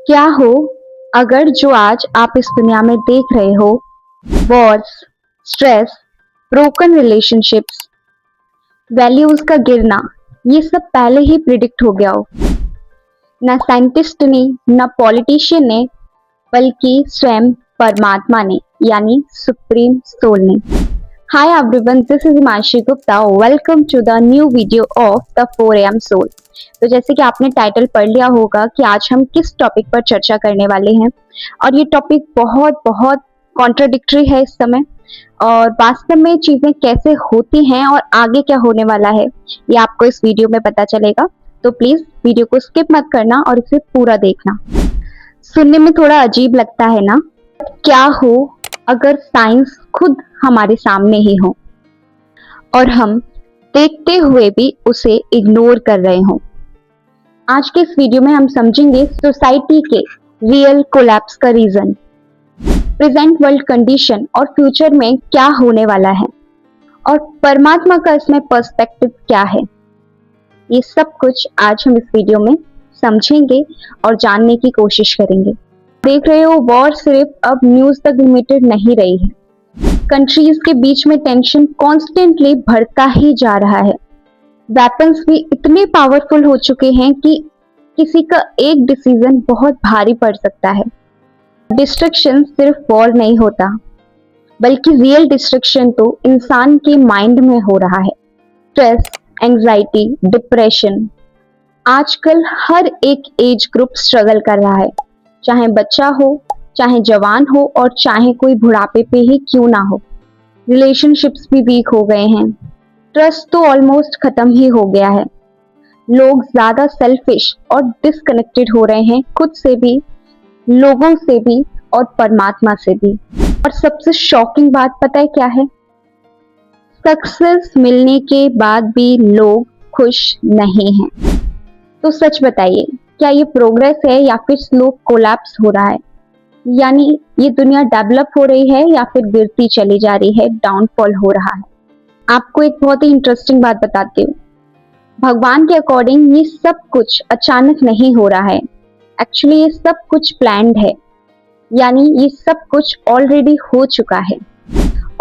क्या हो अगर जो आज आप इस दुनिया में देख रहे हो, Wars, stress, broken relationships, values का गिरना, ये सब पहले ही प्रिडिक्ट हो गया हो। ना साइंटिस्ट ने, ना पॉलिटिशियन ने, बल्कि स्वयं परमात्मा ने, यानी सुप्रीम सोल ने। Hi everyone, this is Himanshi Gupta. Welcome to the new video of the 4am soul. तो जैसे कि आपने टाइटल पढ़ लिया होगा कि आज हम किस टॉपिक पर चर्चा करने वाले हैं, और ये टॉपिक बहुत बहुत कॉन्ट्राडिक्टरी है इस समय। और वास्तव में चीजें कैसे होती हैं और आगे क्या होने वाला है, ये आपको इस वीडियो में पता चलेगा। तो प्लीज वीडियो को स्किप मत करना और इसे पूरा देखना। सुनने में थोड़ा अजीब लगता है ना? क्या हो अगर साइंस खुद हमारे सामने ही हो और हम देखते हुए भी उसे इग्नोर कर रहे हो। आज के इस वीडियो में हम समझेंगे सोसाइटी के रियल कोलैप्स का रीजन, प्रेजेंट वर्ल्ड कंडीशन और फ्यूचर में क्या होने वाला है, और परमात्मा का इसमें पर्सपेक्टिव क्या है। ये सब कुछ आज हम इस वीडियो में समझेंगे और जानने की कोशिश करेंगे। देख रहे हो, वॉर सिर्फ अब न्यूज तक लिमिटेड नहीं रही है। कंट्रीज के बीच में टेंशन कॉन्स्टेंटली बढ़ता ही जा रहा है। वेपन्स भी इतने पावरफुल हो चुके हैं कि किसी का एक डिसीजन बहुत भारी पड़ सकता है। डिस्ट्रक्शन सिर्फ वॉर नहीं होता, बल्कि रियल डिस्ट्रक्शन तो इंसान के माइंड में हो रहा है। स्ट्रेस, एंजाइटी, डिप्रेशन, आजकल हर एक एज ग्रुप स्ट्रगल कर रहा है, चाहे बच्चा हो, चाहे जवान हो, और चाहे कोई बुढ़ापे पे ही क्यों ना हो। रिलेशनशिप्स भी वीक हो गए हैं, ट्रस्ट तो ऑलमोस्ट खत्म ही हो गया है। लोग ज्यादा सेल्फिश और डिस्कनेक्टेड हो रहे हैं, खुद से भी, लोगों से भी और परमात्मा से भी। और सबसे शॉकिंग बात पता है क्या है? सक्सेस मिलने के बाद भी लोग खुश नहीं हैं। तो सच बताइए, क्या ये प्रोग्रेस है या फिर स्लो कोलैप्स हो रहा है? यानी ये दुनिया डेवलप हो रही है या फिर गिरती चली जा रही है, डाउनफॉल हो रहा है? आपको एक बहुत ही इंटरेस्टिंग बात बताती हूँ। भगवान के अकॉर्डिंग ये सब कुछ अचानक नहीं हो रहा है। एक्चुअली ये सब कुछ प्लान्ड है, यानी ये सब कुछ ऑलरेडी हो चुका है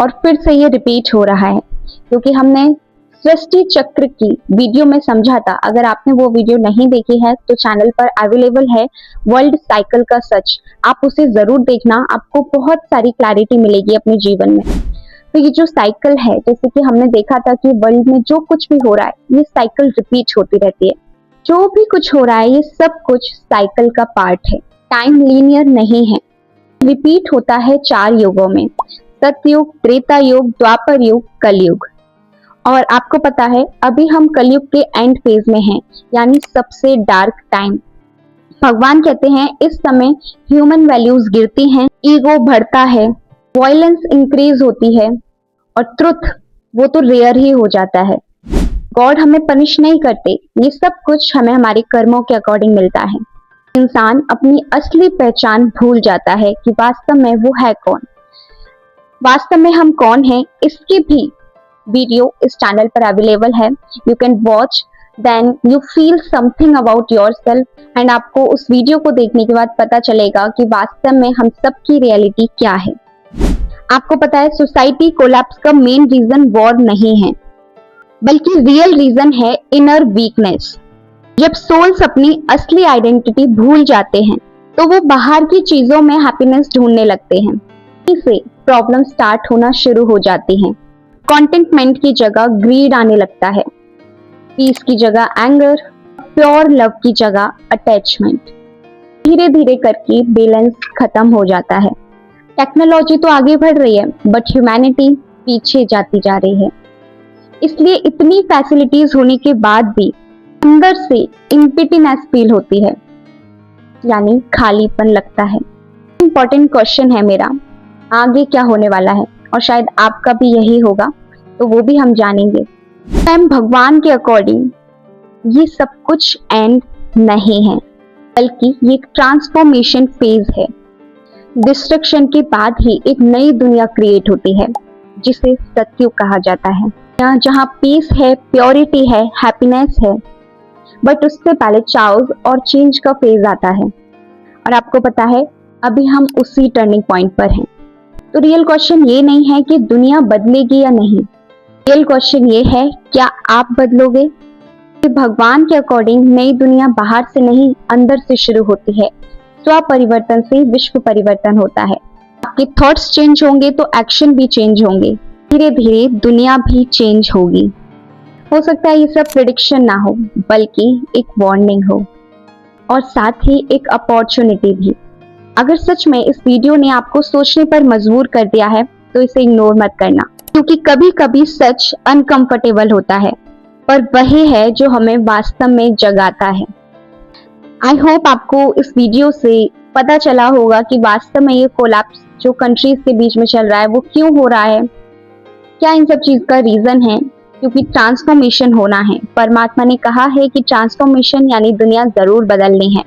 और फिर से ये रिपीट हो रहा है। क्योंकि हमने सृष्टि चक्र की वीडियो में समझा था, अगर आपने वो वीडियो नहीं देखी है तो चैनल पर अवेलेबल है, वर्ल्ड साइकिल का सच। आप उसे जरूर देखना, आपको बहुत सारी क्लैरिटी मिलेगी अपने जीवन में। तो ये जो साइकिल है, जैसे कि हमने देखा था कि वर्ल्ड में जो कुछ भी हो रहा है, ये साइकिल रिपीट होती रहती है। जो भी कुछ हो रहा है, ये सब कुछ साइकिल का पार्ट है। टाइम लीनियर नहीं है, रिपीट होता है 4 युगों में: सतयुग, त्रेता युग, द्वापर युग, कलयुग। और आपको पता है, अभी हम कलयुग के एंड फेज में हैं, यानी सबसे डार्क टाइम। भगवान कहते हैं इस समय ह्यूमन वैल्यूज गिरती हैं, ईगो बढ़ता है, वायलेंस इंक्रीज होती है, और ट्रुथ वो तो रेयर ही हो जाता है। गॉड हमें पनिश नहीं करते, ये सब कुछ हमें हमारे कर्मों के अकॉर्डिंग मिलता है। इंसान अपनी असली पहचान भूल जाता है कि वास्तव में वो है कौन। वास्तव में हम कौन हैं, इसकी भी वीडियो इस चैनल पर अवेलेबल है। You can watch, then you feel something about yourself, and आपको उस वीडियो को देखने के बाद पता चलेगा कि वास्तव में हम सबकी रियलिटी क्या है। आपको पता है, सोसाइटी कोलैप्स का मेन रीजन वॉर नहीं है, बल्कि रियल रीजन है इनर वीकनेस। जब सोल्स अपनी असली आइडेंटिटी भूल जाते हैं तो वो बाहर की चीजों में हैप्पीनेस ढूंढने लगते हैं। इससे प्रॉब्लम स्टार्ट होना शुरू हो जाती हैं। कंटेंटमेंट की जगह ग्रीड आने लगता है, पीस की जगह एंगर, प्योर लव की जगह अटैचमेंट। धीरे धीरे करके बैलेंस खत्म हो जाता है। टेक्नोलॉजी तो आगे बढ़ रही है, बट ह्यूमैनिटी पीछे जाती जा रही है। इसलिए इतनी फैसिलिटीज होने के बाद भी अंदर से इम्पिटीनेस फील होती है, यानी खालीपन लगता है। इंपॉर्टेंट क्वेश्चन है मेरा, आगे क्या होने वाला है, और शायद आपका भी यही होगा, तो वो भी हम जानेंगे। टाइम भगवान के अकॉर्डिंग ये सब कुछ एंड नहीं है, बल्कि ये एक ट्रांसफॉर्मेशन फेज है। डिस्ट्रक्शन के बाद ही एक नई दुनिया क्रिएट होती है, जिसे सतयुग कहा जाता है। यहाँ जहाँ पीस है, प्योरिटी है, हैप्पीनेस है, बट उससे पहले चाउस और चेंज का फेज आता है। और आपको पता है अभी हम उसी टर्निंग पॉइंट पर हैं। तो रियल क्वेश्चन ये नहीं है कि दुनिया बदलेगी या नहीं, रियल क्वेश्चन ये है क्या आप बदलोगे? कि भगवान के अकॉर्डिंग नई दुनिया बाहर से नहीं अंदर से शुरू होती है। स्व परिवर्तन से विश्व परिवर्तन होता है। आपके थॉट्स चेंज होंगे तो एक्शन भी चेंज होंगे, धीरे धीरे दुनिया भी चेंज होगी। हो सकता है ये सब प्रिडिक्शन ना हो बल्कि एक वार्निंग हो और साथ ही एक अपॉर्चुनिटी भी। अगर सच में इस वीडियो ने आपको सोचने पर मजबूर कर दिया है तो इसे इग्नोर मत करना, क्योंकि कभी कभी सच अनकंफर्टेबल होता है पर वही है जो हमें वास्तव में जगाता है। आई होप आपको इस वीडियो से पता चला होगा कि वास्तव में ये कोलैप्स जो कंट्रीज के बीच में चल रहा है वो क्यों हो रहा है, क्या इन सब चीज का रीजन है। क्योंकि ट्रांसफॉर्मेशन होना है। परमात्मा ने कहा है कि ट्रांसफॉर्मेशन यानी दुनिया जरूर बदलनी है,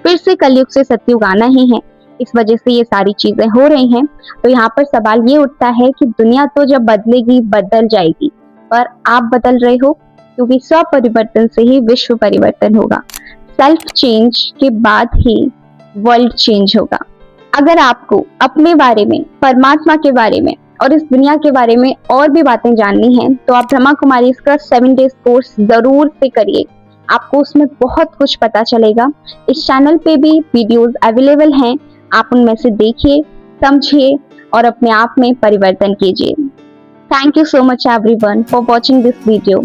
फिर से कलयुग से सतयुग आना ही है। इस वजह से ये सारी चीजें हो रही हैं। तो यहाँ पर सवाल ये उठता है कि दुनिया तो जब बदलेगी बदल जाएगी, पर आप बदल रहे हो? क्योंकि स्व परिवर्तन से ही विश्व परिवर्तन होगा। सेल्फ चेंज के बाद ही वर्ल्ड चेंज होगा। अगर आपको अपने बारे में, परमात्मा के बारे में और इस दुनिया के बारे में और भी बातें जाननी हैं तो आप ब्रह्मा कुमारी का 7 डेज कोर्स जरूर से करिए। आपको उसमें बहुत कुछ पता चलेगा। इस चैनल पे भी वीडियोस अवेलेबल हैं, आप उनमें से देखिए, समझिए और अपने आप में परिवर्तन कीजिए। Thank you so much everyone for watching this video.